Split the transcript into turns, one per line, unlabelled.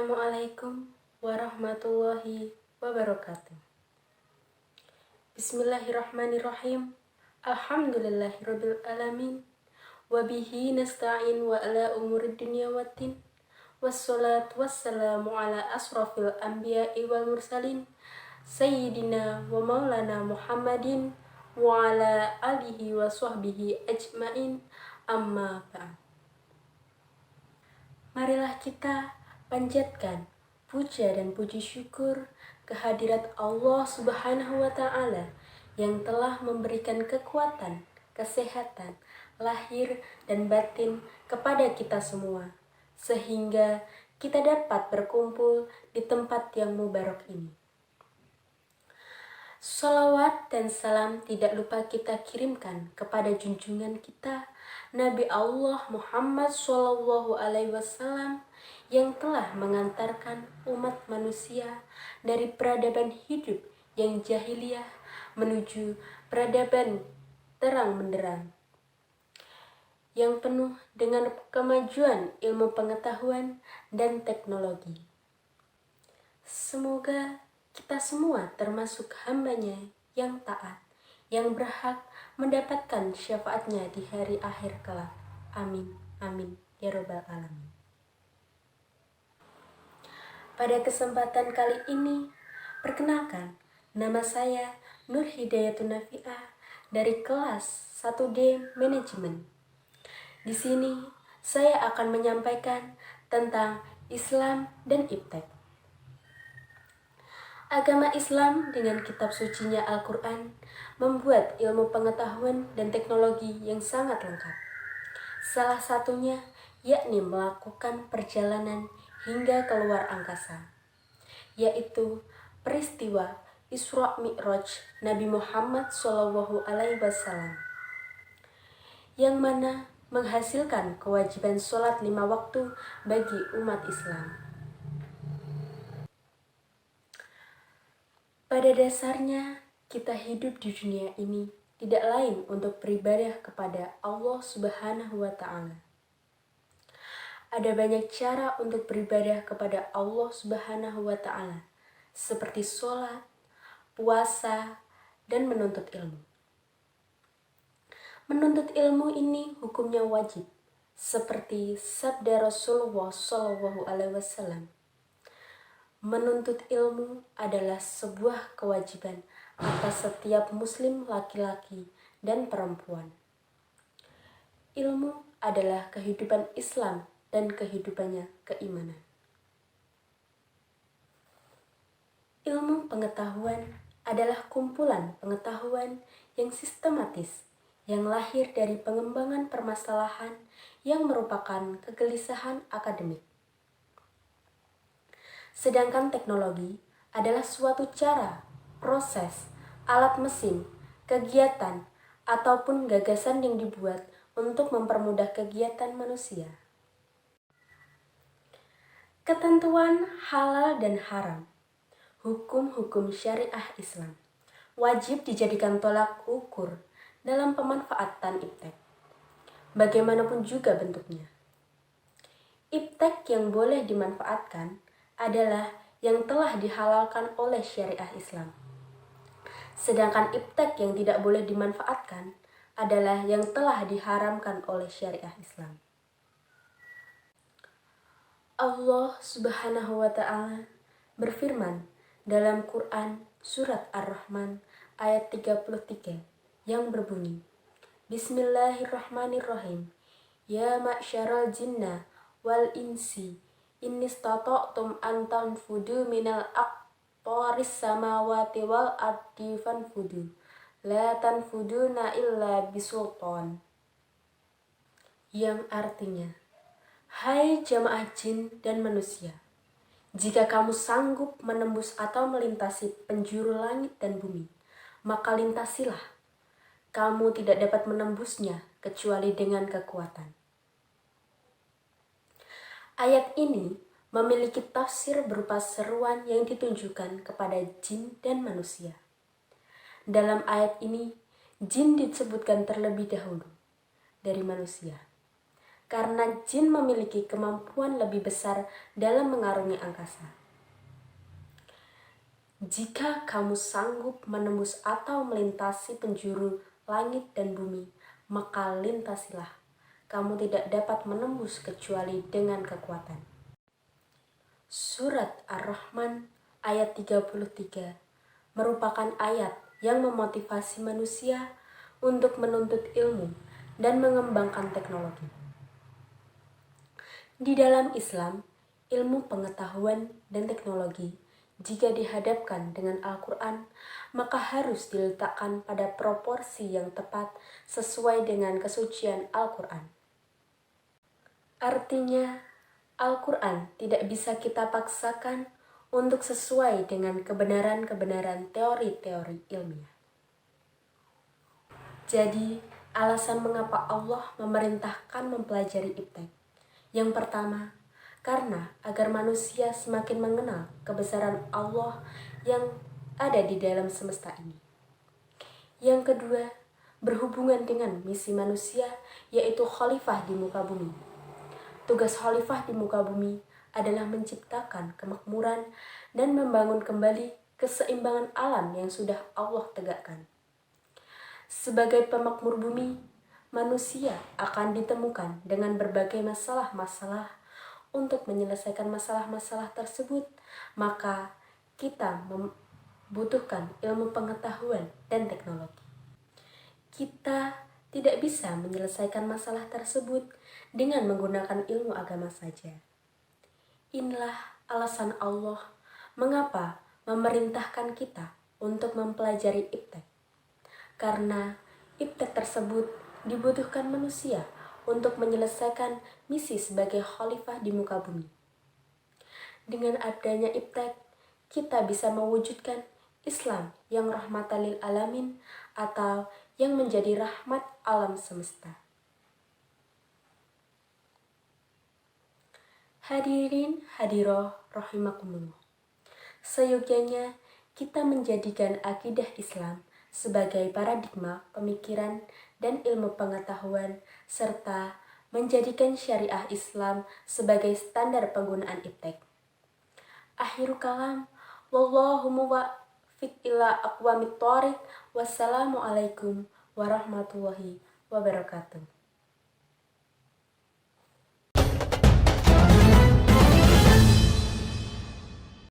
Assalamualaikum warahmatullahi wabarakatuh. Bismillahirrahmanirrahim. Alhamdulillahirabbil alamin. Wabihi nasta'in wa ala umuri dunya waddin. Wassalatu wassalamu ala asrafil anbiya'i wal mursalin. Sayyidina wa maulana Muhammadin wa ala alihi wa sahbihi ajmain. Amma ba'd. Marilah kita panjatkan puja dan puji syukur kehadirat Allah Subhanahu wa Ta'ala yang telah memberikan kekuatan, kesehatan, lahir dan batin kepada kita semua, sehingga kita dapat berkumpul di tempat yang mubarak ini. Salawat dan salam tidak lupa kita kirimkan kepada junjungan kita Nabi Allah Muhammad SAW yang telah mengantarkan umat manusia dari peradaban hidup yang jahiliyah menuju peradaban terang benderang yang penuh dengan kemajuan ilmu pengetahuan dan teknologi. Semoga kita semua termasuk hambanya yang taat, yang berhak mendapatkan syafaatnya di hari akhir kelak. Amin, amin, ya Rabbal Alamin. Pada kesempatan kali ini, perkenalkan, nama saya Nur Hidayatun Nafi'ah dari kelas 1D Manajemen. Di sini, saya akan menyampaikan tentang Islam dan iptek. Agama Islam dengan kitab sucinya Al-Quran membuat ilmu pengetahuan dan teknologi yang sangat lengkap. Salah satunya yakni melakukan perjalanan hingga keluar angkasa, yaitu peristiwa Isra Mi'raj Nabi Muhammad SAW, yang mana menghasilkan kewajiban sholat 5 waktu bagi umat Islam. Pada dasarnya, kita hidup di dunia ini tidak lain untuk beribadah kepada Allah Subhanahu wa Ta'ala. Ada banyak cara untuk beribadah kepada Allah Subhanahu wa Ta'ala, seperti sholat, puasa, dan menuntut ilmu. Menuntut ilmu ini hukumnya wajib, seperti sabda Rasulullah SAW. Menuntut ilmu adalah sebuah kewajiban atas setiap muslim laki-laki dan perempuan. Ilmu adalah kehidupan Islam dan kehidupannya keimanan. Ilmu pengetahuan adalah kumpulan pengetahuan yang sistematis, yang lahir dari pengembangan permasalahan yang merupakan kegelisahan akademik. Sedangkan teknologi adalah suatu cara, proses, alat mesin, kegiatan, ataupun gagasan yang dibuat untuk mempermudah kegiatan manusia. Ketentuan halal dan haram, hukum-hukum syariah Islam, wajib dijadikan tolak ukur dalam pemanfaatan iptek, bagaimanapun juga bentuknya. Iptek yang boleh dimanfaatkan adalah yang telah dihalalkan oleh syariah Islam. Sedangkan iptek yang tidak boleh dimanfaatkan adalah yang telah diharamkan oleh syariah Islam. Allah Subhanahu wa Ta'ala berfirman dalam Quran surat Ar-Rahman ayat 33 yang berbunyi, Bismillahirrahmanirrahim. Ya ma'syaral jinna wal insi inni stata'tum an tanfudu minal aqtaris samawati wal ardi fanfudu la tanfuduna illa bisultan. Yang artinya, hai jamaah jin dan manusia, jika kamu sanggup menembus atau melintasi penjuru langit dan bumi, maka lintasilah. Kamu tidak dapat menembusnya kecuali dengan kekuatan. Ayat ini memiliki tafsir berupa seruan yang ditujukan kepada jin dan manusia. Dalam ayat ini, jin disebutkan terlebih dahulu dari manusia, karena jin memiliki kemampuan lebih besar dalam mengarungi angkasa. Jika kamu sanggup menembus atau melintasi penjuru langit dan bumi, maka lintasilah. Kamu tidak dapat menembus kecuali dengan kekuatan. Surat Ar-Rahman ayat 33 merupakan ayat yang memotivasi manusia untuk menuntut ilmu dan mengembangkan teknologi. Di dalam Islam, ilmu pengetahuan dan teknologi jika dihadapkan dengan Al-Quran, maka harus diletakkan pada proporsi yang tepat sesuai dengan kesucian Al-Quran. Artinya, Al-Quran tidak bisa kita paksakan untuk sesuai dengan kebenaran-kebenaran teori-teori ilmiah. Jadi, alasan mengapa Allah memerintahkan mempelajari iptek. Yang pertama, karena agar manusia semakin mengenal kebesaran Allah yang ada di dalam semesta ini. Yang kedua, berhubungan dengan misi manusia, yaitu khalifah di muka bumi. Tugas khalifah di muka bumi adalah menciptakan kemakmuran dan membangun kembali keseimbangan alam yang sudah Allah tegakkan. Sebagai pemakmur bumi, manusia akan ditemukan dengan berbagai masalah-masalah. Untuk menyelesaikan masalah-masalah tersebut, maka kita membutuhkan ilmu pengetahuan dan teknologi. Kita tidak bisa menyelesaikan masalah tersebut dengan menggunakan ilmu agama saja. Inilah alasan Allah mengapa memerintahkan kita untuk mempelajari iptek. Karena iptek tersebut dibutuhkan manusia untuk menyelesaikan misi sebagai khalifah di muka bumi. Dengan adanya iptek, kita bisa mewujudkan Islam yang rahmatan lil alamin atau yang menjadi rahmat alam semesta. Hadirin hadiroh rahimakumullah. Seyogyanya kita menjadikan akidah Islam sebagai paradigma pemikiran dan ilmu pengetahuan, serta menjadikan syariah Islam sebagai standar penggunaan iptek. Akhirul kalam, wallahu muwaffiq ila aqwamit thoriq. Wassalamualaikum warahmatullahi wabarakatuh.